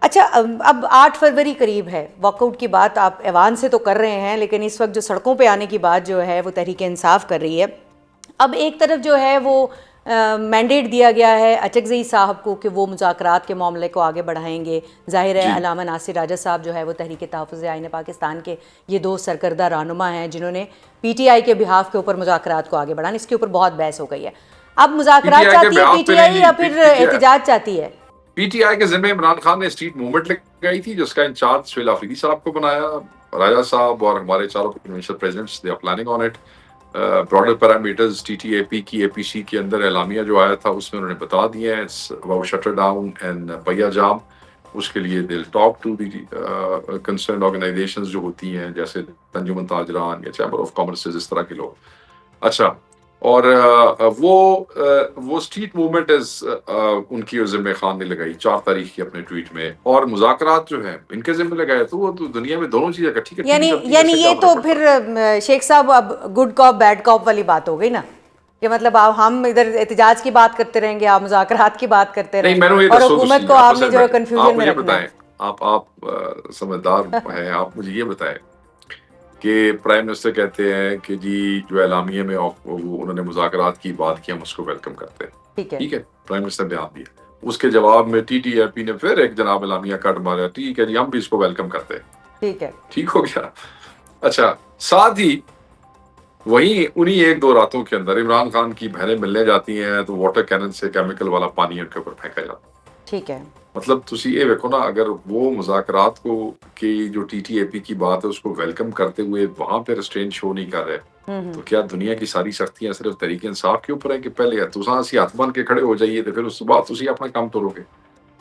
اچھا اب 8 فروری قریب ہے، واک آؤٹ کی بات آپ ایوان سے تو کر رہے ہیں، لیکن اس وقت جو سڑکوں پہ آنے کی بات جو ہے وہ تحریک انصاف کر رہی ہے. اب ایک طرف جو ہے وہ مینڈیٹ دیا گیا ہے اچکزئی صاحب کو کہ وہ مذاکرات کے معاملے کو آگے بڑھائیں گے. ظاہر ہے جی علامہ ناصر راجہ صاحب جو ہے وہ تحریک تحفظ آئین پاکستان کے یہ دو سرکردہ رہنما ہیں جنہوں نے پی ٹی آئی کے بہاف کے اوپر مذاکرات کو آگے بڑھانا، اس کے اوپر بہت بحث ہو گئی ہے. اب پی ٹی مذاکرات آئی کے چاہتی ہے پی بیاف پہ ٹی نہیں آئی جی. یا پھر احتجاج چاہتی ہے؟ پی ٹی آئی کے ذمہ عمران خان نے اسٹریٹ موومنٹ لگائی تھی جس کا انچارج سہیل آفریدی صاحب کو بنایا. راجہ صاحب اور ہمارے چاروں provincial presidents they are planning on it. Broader parameters T T A P کی اے پی سی کے اندر اعلامیہ جو آیا تھا اس میں انہوں نے بتا دیے ہیں اباؤٹ شٹر ڈاؤن اینڈ پہیا جام. اس کے لیے دل talk to the concerned organizations جو ہوتی ہیں جیسے انجمن تاجران یا چیمبر آف کامرس اس طرح کے لوگ. اچھا اور وہ اسٹریٹ موومنٹ ان کی ذمہ خان نے لگائی 4 تاریخ کی اپنے ٹویٹ میں، اور مذاکرات جو ہیں ان کے ذمہ لگائے تو وہ تو دنیا میں دونوں چیزیں اکٹھی چلتی ہیں، اس یعنی سے کیا یہ تو فرق پڑتا پھر شیخ صاحب اب گڈ کاپ بیڈ کاپ والی بات ہو گئی نا، کہ مطلب آپ ہم ادھر احتجاج کی بات کرتے رہیں گے، آپ مذاکرات کی بات کرتے نہیں. رہیں میں نے یہ اور دسو حکومت تسی کو آپ آپ نے جو ہے آپ کنفیوژن میں مجھے رکھنا ہے. بتائیں، آپ سمجھدار ہیں، آپ مجھے یہ بتائیں کہ پرائم منسٹر کہتے ہیں کہ جی جو اعلامیے میں انہوں نے مذاکرات کی بات کی ہم اس کو ویلکم کرتے ہیں. ٹھیک ہے ٹھیک ہے، پرائم منسٹر بیان دیا. اس کے جواب میں ٹی ٹی اے پی نے پھر ایک جناب اعلامیہ کٹ مارا، ٹھیک ہے جی ہم بھی اس کو ویلکم کرتے ہیں. ٹھیک ہے. ٹھیک ہو گیا. اچھا ساتھ ہی وہیں انہی 1-2 راتوں کے اندر عمران خان کی بہنیں ملنے جاتی ہیں تو واٹر کینن سے کیمیکل والا پانی ان کے اوپر پھینکا جاتا ہے. ٹھیک ہے. مطلب تسی یہ دیکھو نا، اگر وہ مذاکرات کو کی جو ٹی ٹی اے پی کی بات ہے اس کو ویلکم کرتے ہوئے وہاں پہ ریسٹرین شو نہیں کر رہے، تو کیا دنیا کی ساری سختیاں صرف تحریک انصاف کے اوپر ہے کہ پہلے تساں اسی ہاتھ بن کے کھڑے ہو جائیے تو پھر اس کے بعد تسی اپنا کام توڑو گے؟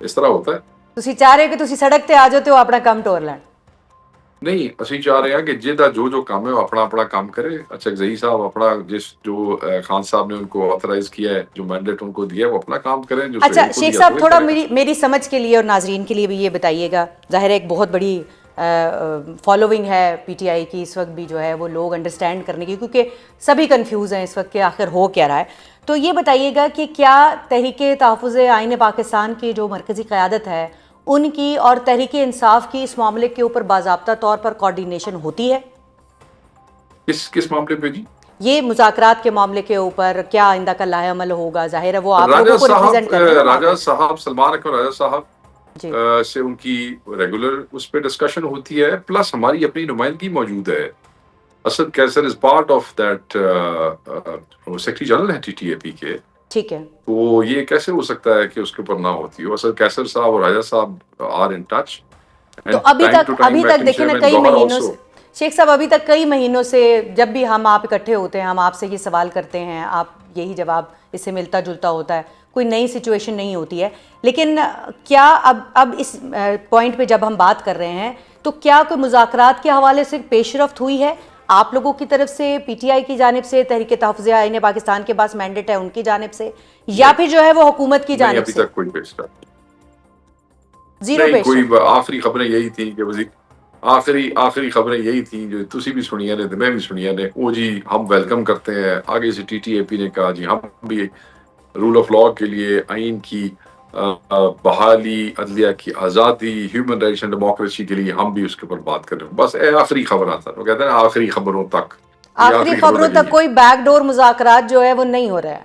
اس طرح ہوتا ہے؟ تسی چاہ رہے کہ تسی سڑک تے آ جاتے ہو اپنا کام ٹور لین؟ نہیں، اسی چاہ رہے ہیں کہ جہاں جو کام ہے وہ اپنا کام کرے. اچکزئی صاحب اپنا جو خان صاحب نے ان کو آتھرائز کیا ہے، جو مینڈیٹ ان کو دیا ہے وہ اپنا کام کریں، جو اچھا سہیل کو شیخ دیا صاحب سہیل تھوڑا کرے گا. میری سمجھ کے لیے اور ناظرین کے لیے بھی یہ بتائیے گا، ظاہر ہے ایک بہت بڑی فالوونگ ہے پی ٹی آئی کی اس وقت بھی جو ہے وہ لوگ انڈرسٹینڈ کرنے کی، کیونکہ سبھی کنفیوز ہیں اس وقت کہ آخر ہو کیا رہا ہے. تو یہ بتائیے گا کہ کیا تحریک تحفظ آئین پاکستان کی جو مرکزی قیادت ہے ان کی اور تحریک انصاف کی اس معاملے کے اوپر باضابطہ طور پر کوارڈینیشن ہوتی ہے؟ کس معاملے پہ جی؟ یہ مذاکرات کے معاملے کے اوپر کیا آئندہ کا لاہ عمل ہوگا؟ ظاہر ہے وہ آپ لوگوں کو ریپرزینٹ کر رہے ہیں نا وہاں پہ. راجہ صاحب سلمان اکبر راجہ صاحب جی سے ان کی ریگولر اس پہ ڈسکشن ہوتی ہے، پلس ہماری اپنی نمائندگی موجود ہے. اسد کیسر is part of that, secretary general ہیں ٹی ٹی اے پی کے. ٹھیک ہے. تو یہ کیسے ہو سکتا ہے کہ اس کے اوپر نہ ہوتی ہو؟ اسد کیسر صاحب اور راجہ صاحب آر ان ٹچ تو اینڈ ٹائم ٹو ٹائم ابھی تک ایکٹنگ دیکھیں نا چیئرمین کئی گوہر مہینوں آلسو. سے شیخ صاحب ابھی تک کئی مہینوں سے جب بھی ہم آپ اکٹھے ہوتے ہیں ہم آپ سے یہ سوال کرتے ہیں، آپ یہی جواب اس سے ملتا جلتا ہوتا ہے، کوئی نئی سچویشن نہیں ہوتی ہے. لیکن کیا اب اس پوائنٹ پہ جب ہم بات کر رہے ہیں تو کیا کوئی مذاکرات کے حوالے سے پیش رفت ہوئی ہے آپ لوگوں کی طرف سے، پی ٹی آئی کی جانب سے، تحریک تحفظ آئین پاکستان کے پاس مینڈیٹ ہے ان کی جانب سے، یا پھر جو ہے وہ حکومت کی نہیں، جانب ابھی سے؟ تک کوئی پیش رفت زیرو نہیں. پیش کوئی رفت. آخری خبریں یہی تھیں کہ وزیر آخری خبریں یہی تھیں جو تسی بھی سنیا نے تو میں بھی سنیا نے، وہ جی ہم ویلکم کرتے ہیں. آگے سے ٹی ٹی اے پی نے کہا جی ہم بھی رول آف لاء کے لیے، آئین کی بحالی، عدلیہ کی آزادی، ہیومن رائٹس اینڈ ڈیموکریسی کے لیے ہم بھی اس کے اوپر بات کر رہے ہیں. بس آخری خبر آتا ہے، وہ کہتے ہیں نا آخری خبروں تک. یہ آخری خبر خبروں تک تک یہی ہے. کوئی بیک ڈور مذاکرات جو ہے وہ نہیں ہو رہا ہے،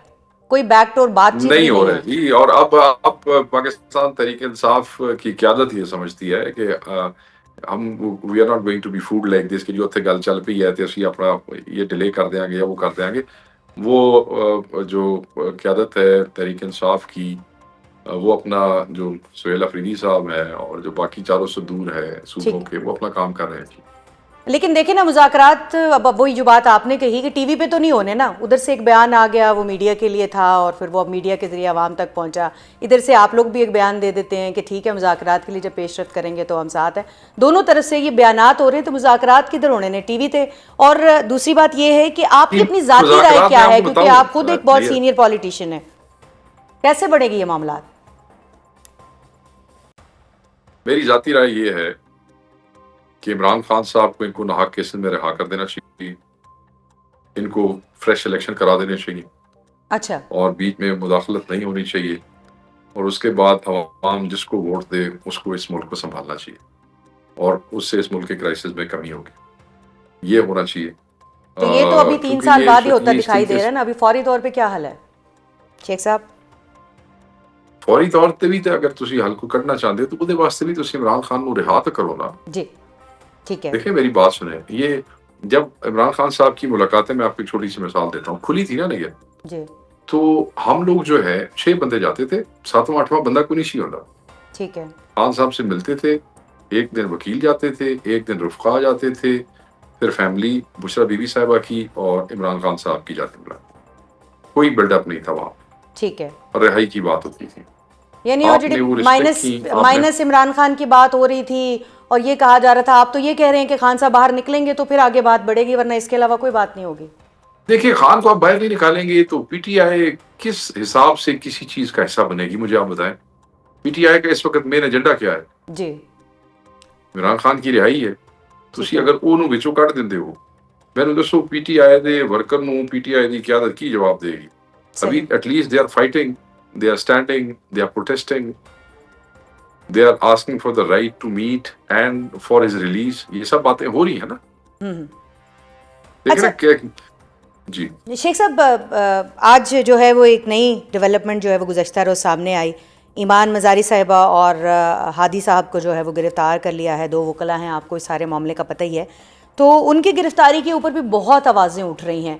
کوئی بیک ڈور بات چیت بھی نہیں ہو نہیں رہے ہوتی. جی. اور اب پاکستان تحریک انصاف کی قیادت یہ سمجھتی ہے کہ ہم we are not going to be fooled like this کہ جو اتنے گل چل پئی ہے تو اسی اپنا یہ ڈیلے کر دیں گے یا وہ کر دیں گے. وہ جو قیادت ہے تحریک انصاف کی، وہ اپنا جو سہیل آفریدی صاحب ہیں اور جو باقی چاروں سے دور ہے صوبوں ٹھیک. کے، وہ اپنا کام کر رہے ہیں جی. لیکن دیکھیں نا مذاکرات، اب وہی جو بات آپ نے کہی کہ ٹی وی پہ تو نہیں ہونے نا، ادھر سے ایک بیان آ گیا وہ میڈیا کے لیے تھا اور پھر وہ اب میڈیا کے ذریعے عوام تک پہنچا. ادھر سے آپ لوگ بھی ایک بیان دے دیتے ہیں کہ ٹھیک ہے مذاکرات کے لیے جب پیش رفت کریں گے تو ہم ساتھ ہیں. دونوں طرف سے یہ بیانات ہو رہے ہیں، تو مذاکرات کدھر ہونے نے؟ ٹی وی تے. اور دوسری بات یہ ہے کہ آپ کی اپنی ذاتی رائے مذاکرات میں کیا آپ ہے، کو کیونکہ بتاؤں آپ خود ایک بہت بھیا، سینئر پولیٹیشین ہیں، کیسے بڑھے گی یہ معاملات؟ میری ذاتی رائے یہ ہے کہ عمران خان صاحب کو ان کو ناحق کیسز میں رہا کر دینا چاہیے، ان کو فریش الیکشن کرا دینے چاہیے اچھا. اور بیچ میں مداخلت نہیں ہونی چاہیے. اور اس کے بعد عوام جس کو ووٹ دے اس کو اس ملک کو سنبھالنا چاہیے، اور اس سے اس ملک کے کرائسس میں کمی ہوگی، یہ ہونا چاہیے۔ تو یہ تو ابھی 3 کیونکہ سال بعد ہی ہوتا یہ اس دکھائی طریقے دے رہا ہے سے نا، ابھی فوری طور پہ کیا حل ہے شیخ صاحب؟ فوری طور تے بھی تے اگر تسی حل کو کرنا چاہتے ہو تو وہ واسطے بھی تسی عمران خان نو رہا تو کرو نا۔ جی ٹھیک ہے دیکھیں میری بات سنیں، یہ جب عمران خان صاحب کی ملاقاتیں، میں آپ کو ایک چھوٹی سی مثال دیتا ہوں، کھلی تھی نا یہ، جی تو ہم لوگ جو ہے 6 بندے جاتے تھے، 7واں 8واں بندہ کوئی نہیں ہوتا، ٹھیک ہے خان صاحب سے ملتے تھے، ایک دن وکیل جاتے تھے، ایک دن رفقا جاتے تھے، پھر فیملی بشرا بی بی صاحبہ کی اور عمران خان صاحب کی جاتے ملا، کوئی بلڈ اپ نہیں تھا وہاں، ٹھیک ہے، رہائی کی بات ہوتی تھی۔ یعنی وہ آپ نے وہ رسپیکٹ مائنس کی، آپ نے مائنس عمران خان کی بات ہو رہی تھی اور یہ کہا جا رہا تھا، آپ تو یہ کہہ رہے ہیں کہ خان صاحب باہر نکلیں گے تو پھر آگے بات بڑھے گی، ورنہ اس کے علاوہ کوئی بات نہیں ہوگی۔ دیکھیے خان کو آپ باہر نہیں نکالیں گے تو پی ٹی آئی کس حساب سے کسی چیز کا حصہ بنے گی، مجھے آپ بتائیں۔ پی ٹی آئی کا اس وقت مین ایجنڈا کیا ہے؟ جی عمران خان کی رہائی ہے۔ ٹھیک تسی ہے اگر انہوں وچوں کٹ دیندے ہو، میں دسو پی ٹی آئی دے ورکر نو پی ٹی آئی دی قیادت کی جواب دے گی؟ ابھی صحیح، at least they are fighting, they are standing, they are protesting, they are asking for the right to meet and for his release, یہ سب باتیں ہو رہی ہیں نا، دیکھیں نا اچھا کیا۔ جی شیخ صاحب، آج جو ہے وہ ایک نئی ڈیولپمنٹ جو ہے وہ گزشتہ روز سامنے آئی، ایمان مزاری صاحبہ اور ہادی صاحب کو جو ہے وہ گرفتار کر لیا ہے، 2 وکلا ہیں، آپ کو اس سارے معاملے کا پتہ ہی ہے۔ تو ان کی گرفتاری کے اوپر بھی بہت آوازیں اٹھ رہی ہیں،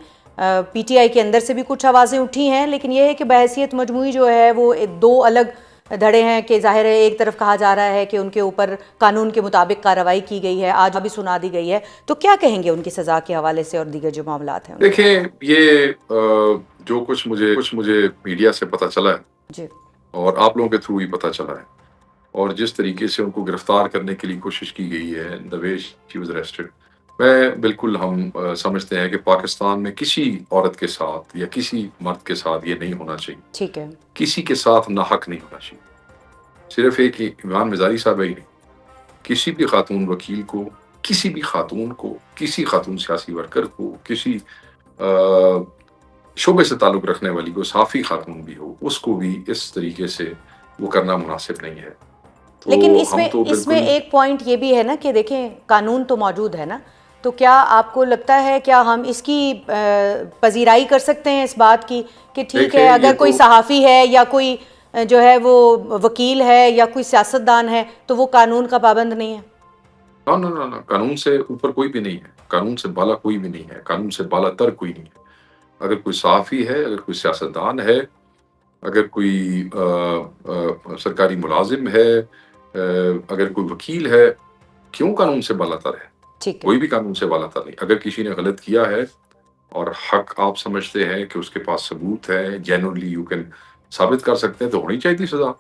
پی ٹی آئی کے اندر سے بھی کچھ آوازیں اٹھی ہیں، لیکن یہ ہے کہ بحیثیت مجموعی جو ہے وہ 2 الگ دھڑے ہیں کہ ظاہر ہے ایک طرف کہا جا رہا ہے کہ ان کے اوپر قانون کے مطابق کارروائی کی گئی ہے، آج بھی سنا دی گئی ہے، تو کیا کہیں گے ان کی سزا کے حوالے سے اور دیگر جو معاملات ہیں ان کے؟ دیکھیں، یہ جو کچھ مجھے میڈیا سے پتہ چلا ہے جی اور آپ لوگوں کے تھرو ہی پتہ چلا ہے، اور جس طریقے سے ان کو گرفتار کرنے کے لیے کوشش کی گئی ہے، the way she was arrested، میں بالکل ہم سمجھتے ہیں کہ پاکستان میں کسی عورت کے ساتھ یا کسی مرد کے ساتھ یہ نہیں ہونا چاہیے، ٹھیک ہے کسی کے ساتھ ناحق نہیں ہونا چاہیے۔ صرف ایک ہی ایمان مزاری صاحب ہی نہیں، کسی بھی خاتون وکیل کو، کسی بھی خاتون کو، کسی خاتون سیاسی ورکر کو، کسی شعبے سے تعلق رکھنے والی کو، صحافی خاتون بھی ہو، اس کو بھی اس طریقے سے وہ کرنا مناسب نہیں ہے۔ تو لیکن ہم تو اس میں بالکل، ایک پوائنٹ یہ بھی ہے نا کہ دیکھیں قانون تو موجود ہے نا، تو کیا آپ کو لگتا ہے، کیا ہم اس کی پذیرائی کر سکتے ہیں اس بات کی کہ ٹھیک دیکھیں ہے یہ اگر کوئی تو صحافی ہے یا کوئی جو ہے وہ وکیل ہے یا کوئی سیاستدان ہے تو وہ قانون کا پابند نہیں ہے؟ نہ قانون سے اوپر کوئی بھی نہیں ہے، قانون سے بالا کوئی بھی نہیں ہے، قانون سے بالا تر کوئی نہیں ہے۔ اگر کوئی صحافی ہے، اگر کوئی سیاستدان ہے، اگر کوئی سرکاری ملازم ہے، اگر کوئی وکیل ہے، کیوں قانون سے بالا تر ہے؟ ٹھیک ہے کوئی بھی قانون سے بالا تر نہیں۔ اگر کسی نے غلط کیا ہے اور حق آپ سمجھتے ہیں کہ اس کے پاس ثبوت ہے، جینولی یو کین ثابت کر سکتے ہیں، تو ہونی چاہیے تھی سزا۔